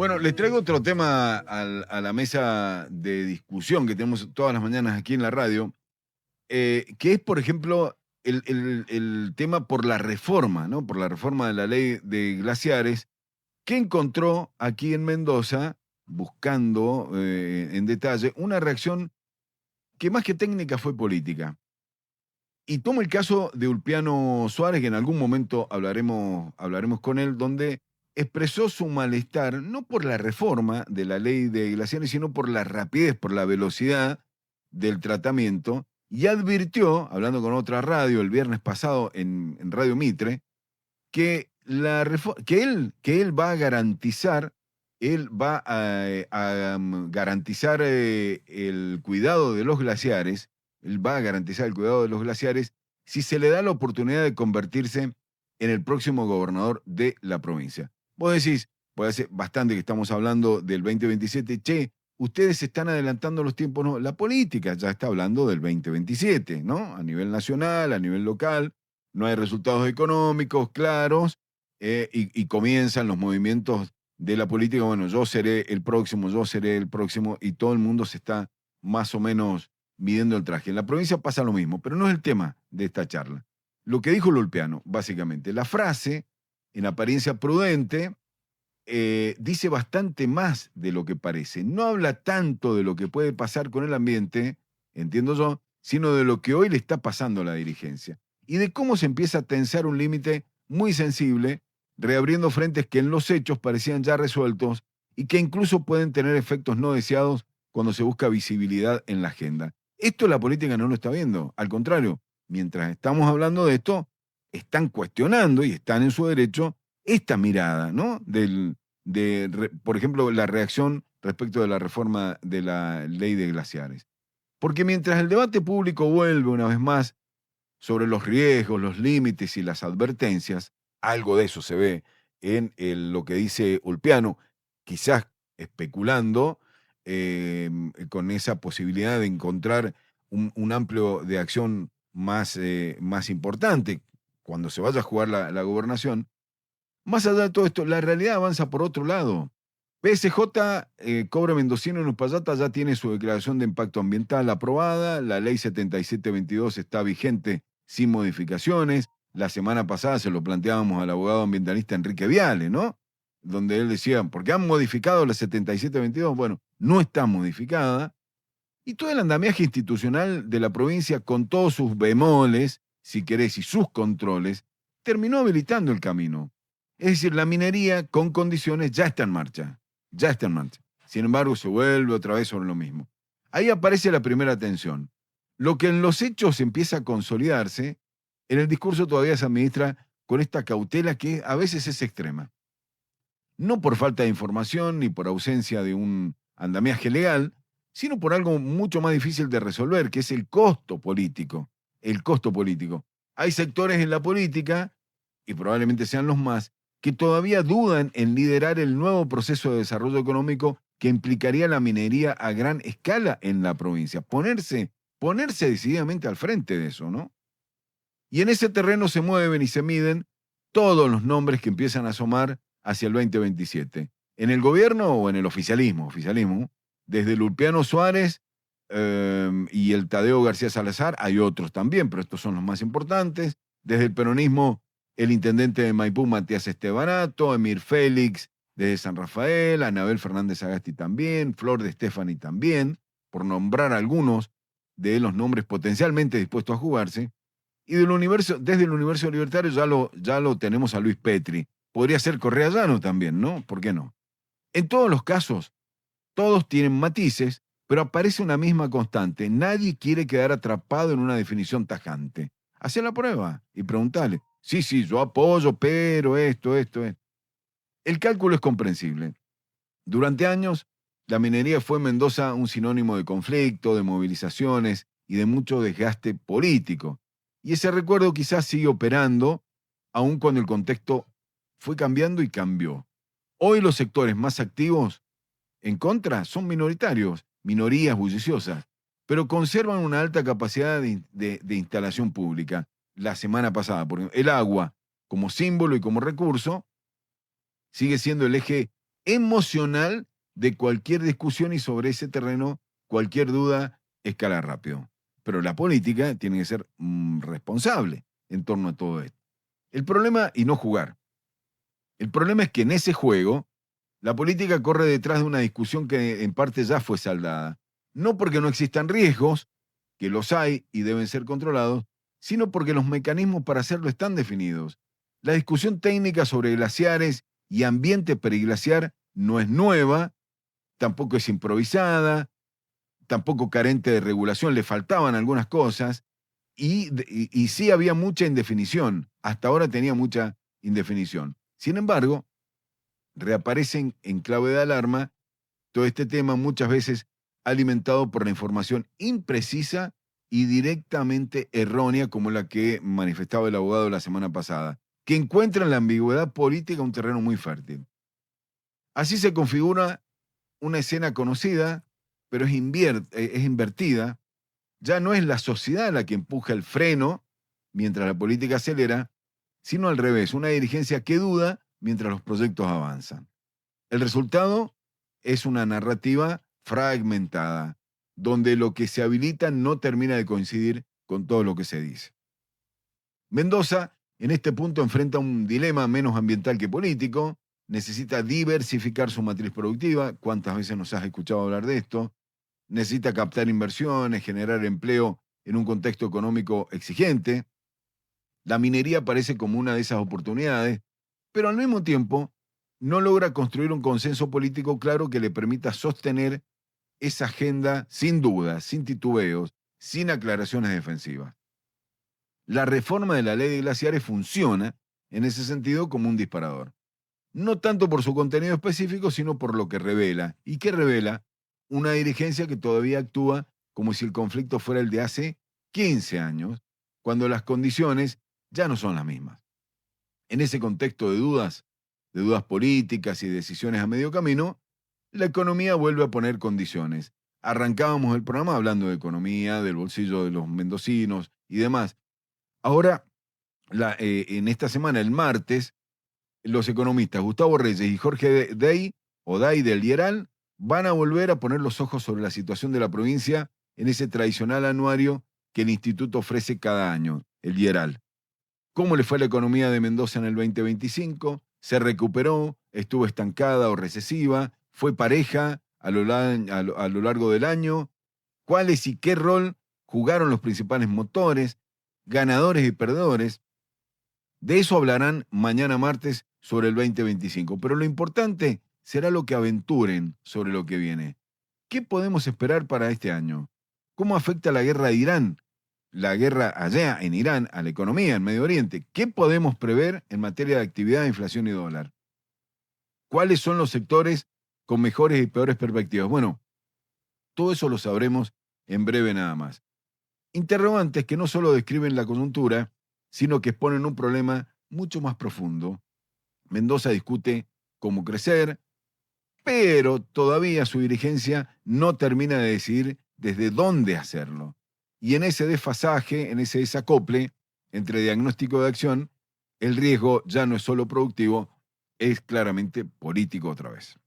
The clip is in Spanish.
Bueno, les traigo otro tema a la mesa de discusión que tenemos todas las mañanas aquí en la radio, que es, por ejemplo, el tema por la reforma, ¿no? Por la reforma de la ley de glaciares, que encontró aquí en Mendoza, buscando en detalle, una reacción que más que técnica fue política. Y tomo el caso de Ulpiano Suárez, que en algún momento hablaremos con él, donde expresó su malestar, no por la reforma de la ley de glaciares, sino por la rapidez, por la velocidad del tratamiento, y advirtió, hablando con otra radio el viernes pasado en Radio Mitre, que él va a garantizar, garantizar el cuidado de los glaciares, él va a garantizar el cuidado de los glaciares si se le da la oportunidad de convertirse en el próximo gobernador de la provincia. Vos decís, puede ser bastante que estamos hablando del 2027, che, ustedes se están adelantando los tiempos, no, la política ya está hablando del 2027, ¿no? A nivel nacional, a nivel local, no hay resultados económicos claros, y comienzan los movimientos de la política, bueno, yo seré el próximo, y todo el mundo se está más o menos midiendo el traje. En la provincia pasa lo mismo, pero no es el tema de esta charla. Lo que dijo Lulpeano, básicamente, la frase, en apariencia prudente, dice bastante más de lo que parece. No habla tanto de lo que puede pasar con el ambiente, entiendo yo, sino de lo que hoy le está pasando a la dirigencia y de cómo se empieza a tensar un límite muy sensible, reabriendo frentes que en los hechos parecían ya resueltos y que incluso pueden tener efectos no deseados cuando se busca visibilidad en la agenda. Esto la política no lo está viendo. Al contrario, mientras estamos hablando de esto, están cuestionando y están en su derecho esta mirada, ¿no? Por ejemplo, la reacción respecto de la reforma de la ley de glaciares. Porque mientras el debate público vuelve una vez más sobre los riesgos, los límites y las advertencias, algo de eso se ve en lo que dice Ulpiano, quizás especulando con esa posibilidad de encontrar un amplio de acción más importante cuando se vaya a jugar la gobernación. Más allá de todo esto, la realidad avanza por otro lado. PSJ, Cobre Mendocino en Uspallata ya tiene su declaración de impacto ambiental aprobada, la ley 7722 está vigente sin modificaciones. La semana pasada se lo planteábamos al abogado ambientalista Enrique Viale, ¿no? Donde él decía, ¿por qué han modificado la 7722? Bueno, no está modificada. Y todo el andamiaje institucional de la provincia, con todos sus bemoles, si querés, y sus controles, terminó habilitando el camino. Es decir, la minería con condiciones ya está en marcha, ya está en marcha. Sin embargo, se vuelve otra vez sobre lo mismo. Ahí aparece la primera tensión. Lo que en los hechos empieza a consolidarse, en el discurso todavía se administra con esta cautela que a veces es extrema. No por falta de información ni por ausencia de un andamiaje legal, sino por algo mucho más difícil de resolver, que es el costo político. El costo político. Hay sectores en la política, y probablemente sean los más, que todavía dudan en liderar el nuevo proceso de desarrollo económico que implicaría la minería a gran escala en la provincia. Ponerse decididamente al frente de eso, ¿no? Y en ese terreno se mueven y se miden todos los nombres que empiezan a asomar hacia el 2027. En el gobierno o en el oficialismo, desde Lulpiano Suárez y el Tadeo García Salazar, hay otros también, pero estos son los más importantes. Desde el peronismo, el intendente de Maipú, Matías Estebanato, Emir Félix, desde San Rafael, Anabel Fernández Agasti también, Flor de Stefani también, por nombrar algunos de los nombres potencialmente dispuestos a jugarse. Y desde el universo libertario ya lo tenemos a Luis Petri. Podría ser Correa Llano también, ¿no? ¿Por qué no? En todos los casos, todos tienen matices, pero aparece una misma constante. Nadie quiere quedar atrapado en una definición tajante. Hacé la prueba y preguntale. Sí, sí, yo apoyo, pero esto. El cálculo es comprensible. Durante años, la minería fue en Mendoza un sinónimo de conflicto, de movilizaciones y de mucho desgaste político. Y ese recuerdo quizás sigue operando, aun cuando el contexto fue cambiando y cambió. Hoy los sectores más activos en contra son minoritarios, minorías bulliciosas, pero conservan una alta capacidad de instalación pública. La semana pasada, por ejemplo, el agua como símbolo y como recurso sigue siendo el eje emocional de cualquier discusión y sobre ese terreno cualquier duda escala rápido. Pero la política tiene que ser responsable en torno a todo esto. El problema, y no jugar, el problema es que en ese juego la política corre detrás de una discusión que en parte ya fue saldada. No porque no existan riesgos, que los hay y deben ser controlados, sino porque los mecanismos para hacerlo están definidos. La discusión técnica sobre glaciares y ambiente periglaciar no es nueva, tampoco es improvisada, tampoco carente de regulación, le faltaban algunas cosas y sí había mucha indefinición. Hasta ahora tenía mucha indefinición. Sin embargo, reaparecen en clave de alarma todo este tema muchas veces alimentado por la información imprecisa y directamente errónea como la que manifestaba el abogado la semana pasada, que encuentra en la ambigüedad política un terreno muy fértil. Así se configura una escena conocida, pero es invertida. Ya no es la sociedad la que empuja el freno mientras la política acelera, sino al revés, una dirigencia que duda mientras los proyectos avanzan. El resultado es una narrativa fragmentada, donde lo que se habilita no termina de coincidir con todo lo que se dice. Mendoza, en este punto, enfrenta un dilema menos ambiental que político, necesita diversificar su matriz productiva. ¿Cuántas veces nos has escuchado hablar de esto? Necesita captar inversiones, generar empleo en un contexto económico exigente. La minería aparece como una de esas oportunidades, pero al mismo tiempo no logra construir un consenso político claro que le permita sostener esa agenda sin dudas, sin titubeos, sin aclaraciones defensivas. La reforma de la ley de glaciares funciona en ese sentido como un disparador. No tanto por su contenido específico, sino por lo que revela. ¿Y qué revela? Una dirigencia que todavía actúa como si el conflicto fuera el de hace 15 años, cuando las condiciones ya no son las mismas. En ese contexto de dudas políticas y decisiones a medio camino, la economía vuelve a poner condiciones. Arrancábamos el programa hablando de economía, del bolsillo de los mendocinos y demás. Ahora, en esta semana, el martes, los economistas Gustavo Reyes y Jorge Day del Lieral van a volver a poner los ojos sobre la situación de la provincia en ese tradicional anuario que el instituto ofrece cada año, el Lieral. ¿Cómo le fue a la economía de Mendoza en el 2025? ¿Se recuperó? ¿Estuvo estancada o recesiva? ¿Fue pareja a lo largo del año? ¿Cuáles y qué rol jugaron los principales motores, ganadores y perdedores? De eso hablarán mañana martes sobre el 2025. Pero lo importante será lo que aventuren sobre lo que viene. ¿Qué podemos esperar para este año? ¿Cómo afecta la guerra de Irán? La guerra allá en Irán a la economía en Medio Oriente. ¿Qué podemos prever en materia de actividad, inflación y dólar? ¿Cuáles son los sectores con mejores y peores perspectivas? Bueno, todo eso lo sabremos en breve nada más. Interrogantes que no solo describen la coyuntura, sino que exponen un problema mucho más profundo. Mendoza discute cómo crecer, pero todavía su dirigencia no termina de decidir desde dónde hacerlo. Y en ese desfasaje, en ese desacople entre diagnóstico y acción, el riesgo ya no es solo productivo, es claramente político otra vez.